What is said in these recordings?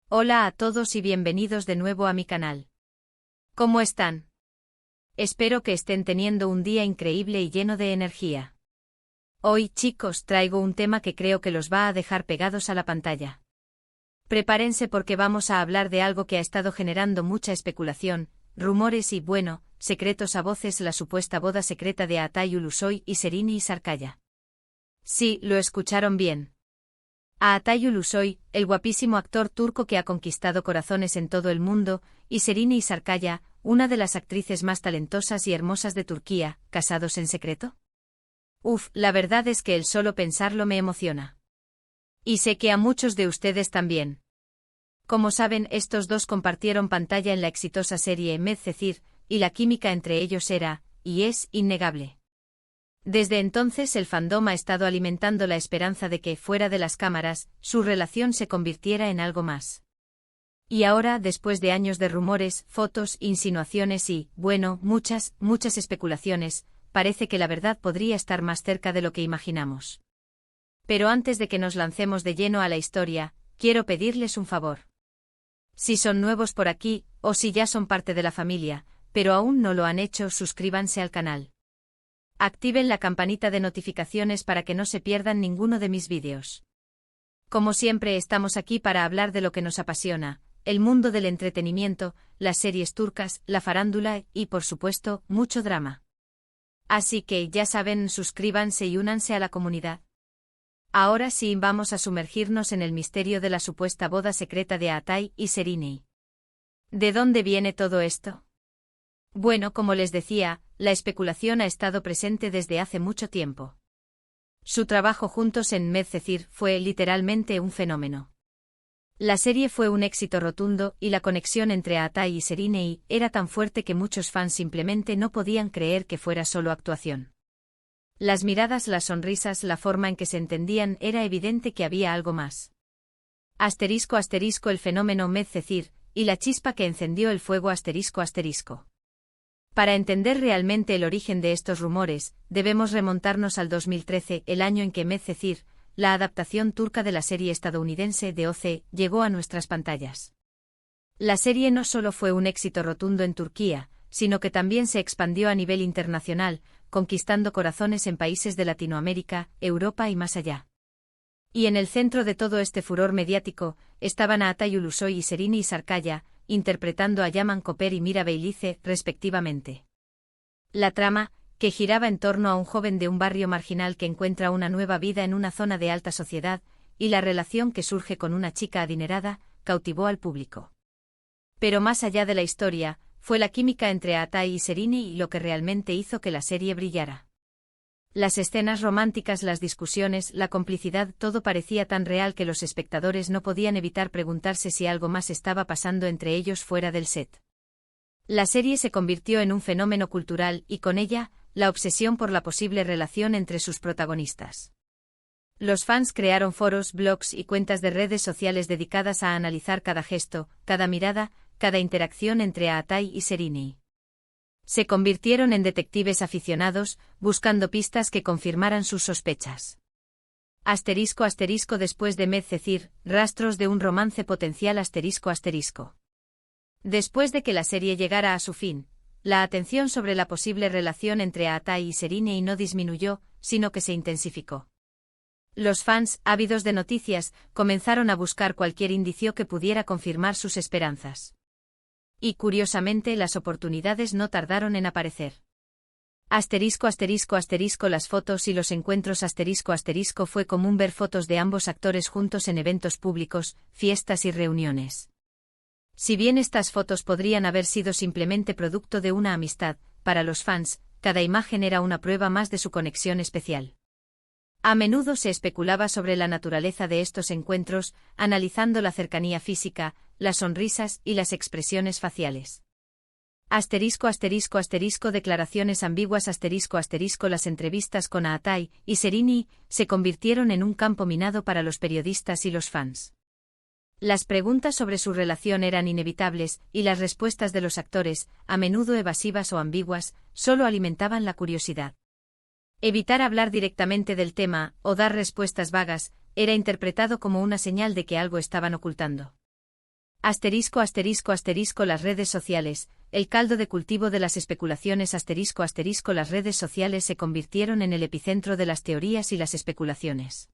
Hola a todos y bienvenidos de nuevo a mi canal. ¿Cómo están? Espero que estén teniendo un día increíble y lleno de energía. Hoy, chicos, traigo un tema que creo que los va a dejar pegados a la pantalla. Prepárense porque vamos a hablar de algo que ha estado generando mucha especulación, rumores y, bueno, secretos a voces: la supuesta boda secreta de Atay Ulusoy y Serini Sarıkaya. Sí, lo escucharon bien. A Atay Ulusoy, el guapísimo actor turco que ha conquistado corazones en todo el mundo, y Serini Sarıkaya, una de las actrices más talentosas y hermosas de Turquía, ¿casados en secreto? La verdad es que el solo pensarlo me emociona. Y sé que a muchos de ustedes también. Como saben, estos dos compartieron pantalla en la exitosa serie Medcezir, y la química entre ellos era, y es, innegable. Desde entonces el fandom ha estado alimentando la esperanza de que, fuera de las cámaras, su relación se convirtiera en algo más. Y ahora, después de años de rumores, fotos, insinuaciones y, bueno, muchas especulaciones, parece que la verdad podría estar más cerca de lo que imaginamos. Pero antes de que nos lancemos de lleno a la historia, quiero pedirles un favor. Si son nuevos por aquí, o si ya son parte de la familia, pero aún no lo han hecho, suscríbanse al canal. Activen la campanita de notificaciones para que no se pierdan ninguno de mis vídeos. Como siempre, estamos aquí para hablar de lo que nos apasiona, el mundo del entretenimiento, las series turcas, la farándula y, por supuesto, mucho drama. Así que, ya saben, suscríbanse y únanse a la comunidad. Ahora sí, vamos a sumergirnos en el misterio de la supuesta boda secreta de Atay y Serini. ¿De dónde viene todo esto? Bueno, como les decía, la especulación ha estado presente desde hace mucho tiempo. Su trabajo juntos en Medcezir fue literalmente un fenómeno. La serie fue un éxito rotundo y la conexión entre Atay y Serini era tan fuerte que muchos fans simplemente no podían creer que fuera solo actuación. Las miradas, las sonrisas, la forma en que se entendían, era evidente que había algo más. Asterisco el fenómeno Medcezir, y la chispa que encendió el fuego asterisco. Para entender realmente el origen de estos rumores, debemos remontarnos al 2013, el año en que Medcezir, la adaptación turca de la serie estadounidense de OC, llegó a nuestras pantallas. La serie no solo fue un éxito rotundo en Turquía, sino que también se expandió a nivel internacional, conquistando corazones en países de Latinoamérica, Europa y más allá. Y en el centro de todo este furor mediático, estaban Atay Ulusoy y Serini Sarıkaya, interpretando a Yaman Koper y Mira Beylice, respectivamente. La trama, que giraba en torno a un joven de un barrio marginal que encuentra una nueva vida en una zona de alta sociedad, y la relación que surge con una chica adinerada, cautivó al público. Pero más allá de la historia, fue la química entre Atay y Serini lo que realmente hizo que la serie brillara. Las escenas románticas, las discusiones, la complicidad, todo parecía tan real que los espectadores no podían evitar preguntarse si algo más estaba pasando entre ellos fuera del set. La serie se convirtió en un fenómeno cultural y, con ella, la obsesión por la posible relación entre sus protagonistas. Los fans crearon foros, blogs y cuentas de redes sociales dedicadas a analizar cada gesto, cada mirada, cada interacción entre Atay y Serini. Se convirtieron en detectives aficionados, buscando pistas que confirmaran sus sospechas. Asterisco después de Medcezir, rastros de un romance potencial asterisco. Después de que la serie llegara a su fin, la atención sobre la posible relación entre Atay y Serini no disminuyó, sino que se intensificó. Los fans, ávidos de noticias, comenzaron a buscar cualquier indicio que pudiera confirmar sus esperanzas. Y curiosamente las oportunidades no tardaron en aparecer. Asterisco las fotos y los encuentros asterisco fue común ver fotos de ambos actores juntos en eventos públicos, fiestas y reuniones. Si bien estas fotos podrían haber sido simplemente producto de una amistad, para los fans, cada imagen era una prueba más de su conexión especial. A menudo se especulaba sobre la naturaleza de estos encuentros, analizando la cercanía física, las sonrisas y las expresiones faciales. Asterisco declaraciones ambiguas asterisco las entrevistas con Atay y Serini se convirtieron en un campo minado para los periodistas y los fans. Las preguntas sobre su relación eran inevitables, y las respuestas de los actores, a menudo evasivas o ambiguas, solo alimentaban la curiosidad. Evitar hablar directamente del tema, o dar respuestas vagas, era interpretado como una señal de que algo estaban ocultando. Asterisco asterisco asterisco las redes sociales, el caldo de cultivo de las especulaciones asterisco asterisco las redes sociales se convirtieron en el epicentro de las teorías y las especulaciones.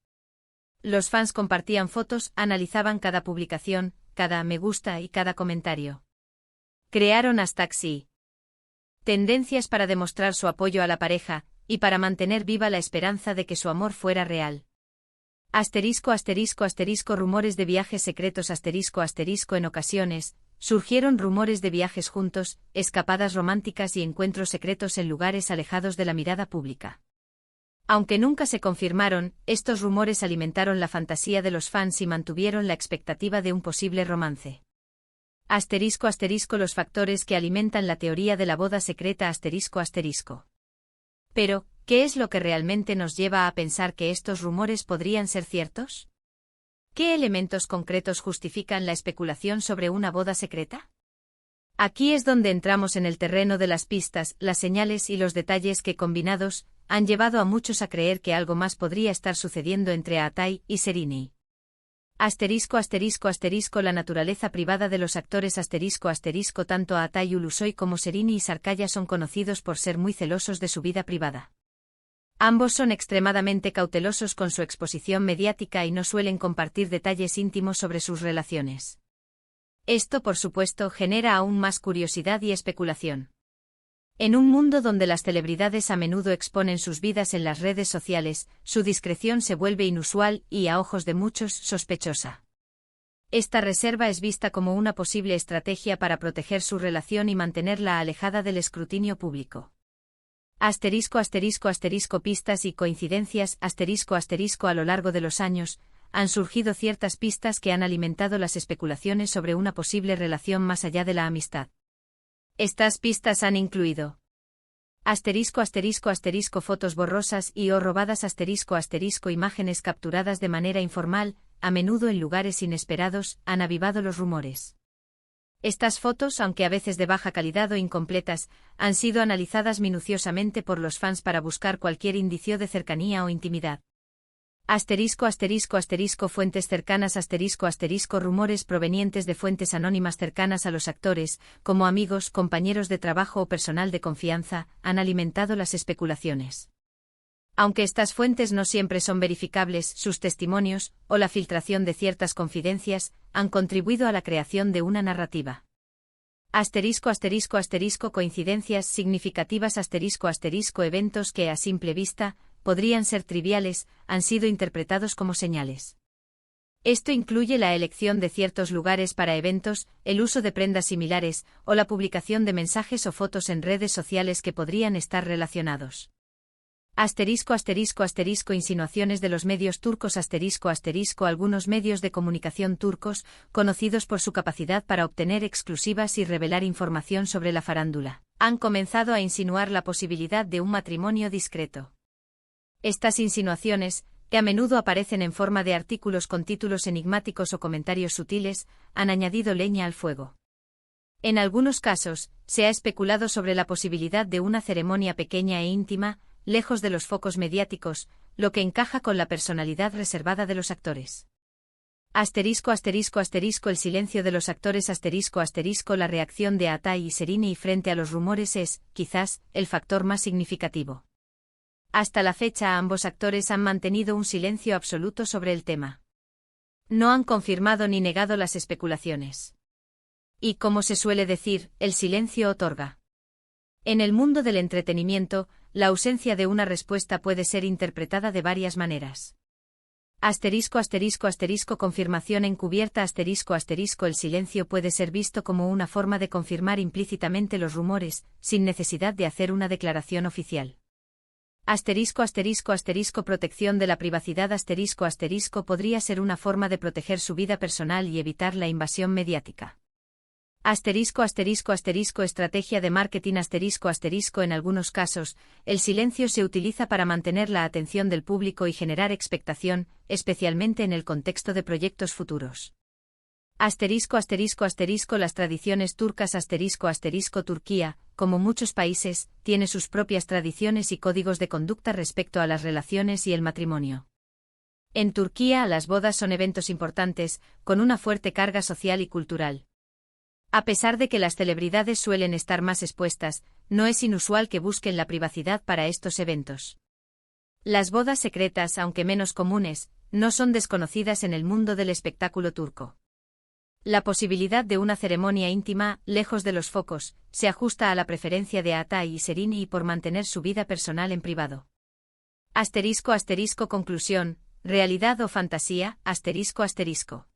Los fans compartían fotos, analizaban cada publicación, cada me gusta y cada comentario. Crearon hashtags y tendencias para demostrar su apoyo a la pareja, y para mantener viva la esperanza de que su amor fuera real. Asterisco asterisco asterisco rumores de viajes secretos asterisco asterisco en ocasiones, surgieron rumores de viajes juntos, escapadas románticas y encuentros secretos en lugares alejados de la mirada pública. Aunque nunca se confirmaron, estos rumores alimentaron la fantasía de los fans y mantuvieron la expectativa de un posible romance. Asterisco asterisco los factores que alimentan la teoría de la boda secreta asterisco asterisco. Pero, ¿qué es lo que realmente nos lleva a pensar que estos rumores podrían ser ciertos? ¿Qué elementos concretos justifican la especulación sobre una boda secreta? Aquí es donde entramos en el terreno de las pistas, las señales y los detalles que, combinados, han llevado a muchos a creer que algo más podría estar sucediendo entre Atai y Serini. Asterisco asterisco asterisco la naturaleza privada de los actores asterisco asterisco tanto Atai Ulusoy como Serini y Sarkaya son conocidos por ser muy celosos de su vida privada. Ambos son extremadamente cautelosos con su exposición mediática y no suelen compartir detalles íntimos sobre sus relaciones. Esto, por supuesto, genera aún más curiosidad y especulación. En un mundo donde las celebridades a menudo exponen sus vidas en las redes sociales, su discreción se vuelve inusual y, a ojos de muchos, sospechosa. Esta reserva es vista como una posible estrategia para proteger su relación y mantenerla alejada del escrutinio público. Asterisco asterisco asterisco pistas y coincidencias asterisco asterisco a lo largo de los años, han surgido ciertas pistas que han alimentado las especulaciones sobre una posible relación más allá de la amistad. Estas pistas han incluido asterisco asterisco asterisco fotos borrosas y o robadas asterisco asterisco imágenes capturadas de manera informal, a menudo en lugares inesperados, han avivado los rumores. Estas fotos, aunque a veces de baja calidad o incompletas, han sido analizadas minuciosamente por los fans para buscar cualquier indicio de cercanía o intimidad. Asterisco asterisco asterisco fuentes cercanas asterisco asterisco rumores provenientes de fuentes anónimas cercanas a los actores, como amigos, compañeros de trabajo o personal de confianza, han alimentado las especulaciones. Aunque estas fuentes no siempre son verificables, sus testimonios, o la filtración de ciertas confidencias, han contribuido a la creación de una narrativa. Asterisco asterisco asterisco coincidencias significativas asterisco asterisco eventos que a simple vista podrían ser triviales, han sido interpretados como señales. Esto incluye la elección de ciertos lugares para eventos, el uso de prendas similares, o la publicación de mensajes o fotos en redes sociales que podrían estar relacionados. Asterisco asterisco asterisco insinuaciones de los medios turcos asterisco asterisco algunos medios de comunicación turcos, conocidos por su capacidad para obtener exclusivas y revelar información sobre la farándula, han comenzado a insinuar la posibilidad de un matrimonio discreto. Estas insinuaciones, que a menudo aparecen en forma de artículos con títulos enigmáticos o comentarios sutiles, han añadido leña al fuego. En algunos casos, se ha especulado sobre la posibilidad de una ceremonia pequeña e íntima, lejos de los focos mediáticos, lo que encaja con la personalidad reservada de los actores. Asterisco asterisco asterisco el silencio de los actores asterisco asterisco la reacción de Atai y Serini frente a los rumores es, quizás, el factor más significativo. Hasta la fecha ambos actores han mantenido un silencio absoluto sobre el tema. No han confirmado ni negado las especulaciones. Y como se suele decir, el silencio otorga. En el mundo del entretenimiento, la ausencia de una respuesta puede ser interpretada de varias maneras. Asterisco asterisco asterisco confirmación encubierta asterisco asterisco el silencio puede ser visto como una forma de confirmar implícitamente los rumores, sin necesidad de hacer una declaración oficial. Asterisco asterisco asterisco protección de la privacidad asterisco asterisco podría ser una forma de proteger su vida personal y evitar la invasión mediática. Asterisco asterisco asterisco estrategia de marketing asterisco asterisco en algunos casos, el silencio se utiliza para mantener la atención del público y generar expectación, especialmente en el contexto de proyectos futuros. Asterisco asterisco asterisco las tradiciones turcas asterisco asterisco Turquía, como muchos países, tiene sus propias tradiciones y códigos de conducta respecto a las relaciones y el matrimonio. En Turquía las bodas son eventos importantes, con una fuerte carga social y cultural. A pesar de que las celebridades suelen estar más expuestas, no es inusual que busquen la privacidad para estos eventos. Las bodas secretas, aunque menos comunes, no son desconocidas en el mundo del espectáculo turco. La posibilidad de una ceremonia íntima, lejos de los focos, se ajusta a la preferencia de Atay y Serini por mantener su vida personal en privado. *** Conclusión, ¿realidad o fantasía? ***.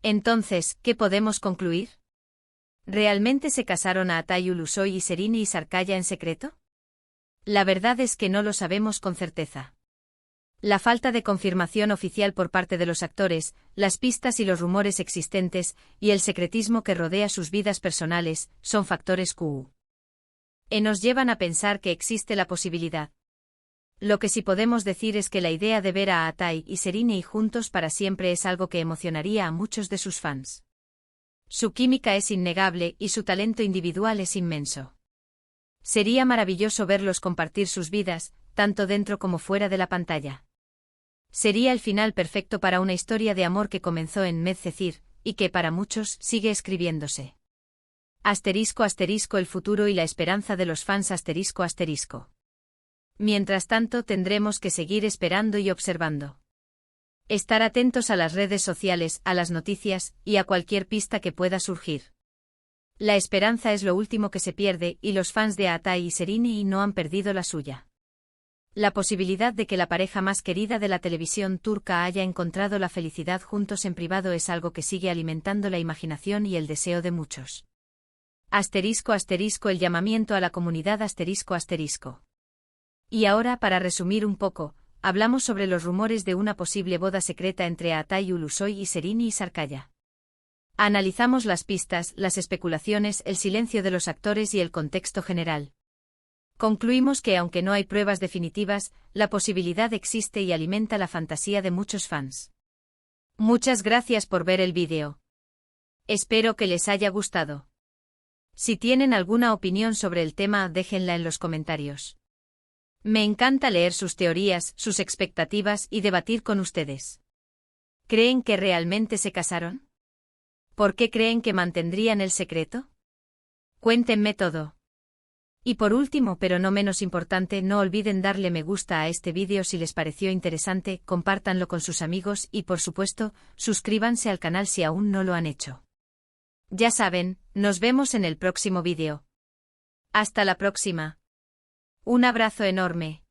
Entonces, ¿qué podemos concluir? ¿Realmente se casaron Atay Ulusoy y Serini Sarkaya en secreto? La verdad es que no lo sabemos con certeza. La falta de confirmación oficial por parte de los actores, las pistas y los rumores existentes, y el secretismo que rodea sus vidas personales, son factores que nos llevan a pensar que existe la posibilidad. Lo que sí podemos decir es que la idea de ver a Atay y Serini juntos para siempre es algo que emocionaría a muchos de sus fans. Su química es innegable y su talento individual es inmenso. Sería maravilloso verlos compartir sus vidas, tanto dentro como fuera de la pantalla. Sería el final perfecto para una historia de amor que comenzó en Medcezir, y que para muchos sigue escribiéndose. *** El futuro y la esperanza de los fans ***. Mientras tanto tendremos que seguir esperando y observando. Estar atentos a las redes sociales, a las noticias, y a cualquier pista que pueda surgir. La esperanza es lo último que se pierde, y los fans de Atay y Serini no han perdido la suya. La posibilidad de que la pareja más querida de la televisión turca haya encontrado la felicidad juntos en privado es algo que sigue alimentando la imaginación y el deseo de muchos. *** El llamamiento a la comunidad ***. Y ahora, para resumir un poco, hablamos sobre los rumores de una posible boda secreta entre Atay Ulusoy y Serini Sarkaya. Analizamos las pistas, las especulaciones, el silencio de los actores y el contexto general. Concluimos que aunque no hay pruebas definitivas, la posibilidad existe y alimenta la fantasía de muchos fans. Muchas gracias por ver el vídeo. Espero que les haya gustado. Si tienen alguna opinión sobre el tema, déjenla en los comentarios. Me encanta leer sus teorías, sus expectativas y debatir con ustedes. ¿Creen que realmente se casaron? ¿Por qué creen que mantendrían el secreto? Cuéntenme todo. Y por último, pero no menos importante, no olviden darle me gusta a este vídeo si les pareció interesante, compártanlo con sus amigos y por supuesto, suscríbanse al canal si aún no lo han hecho. Ya saben, nos vemos en el próximo vídeo. Hasta la próxima. Un abrazo enorme.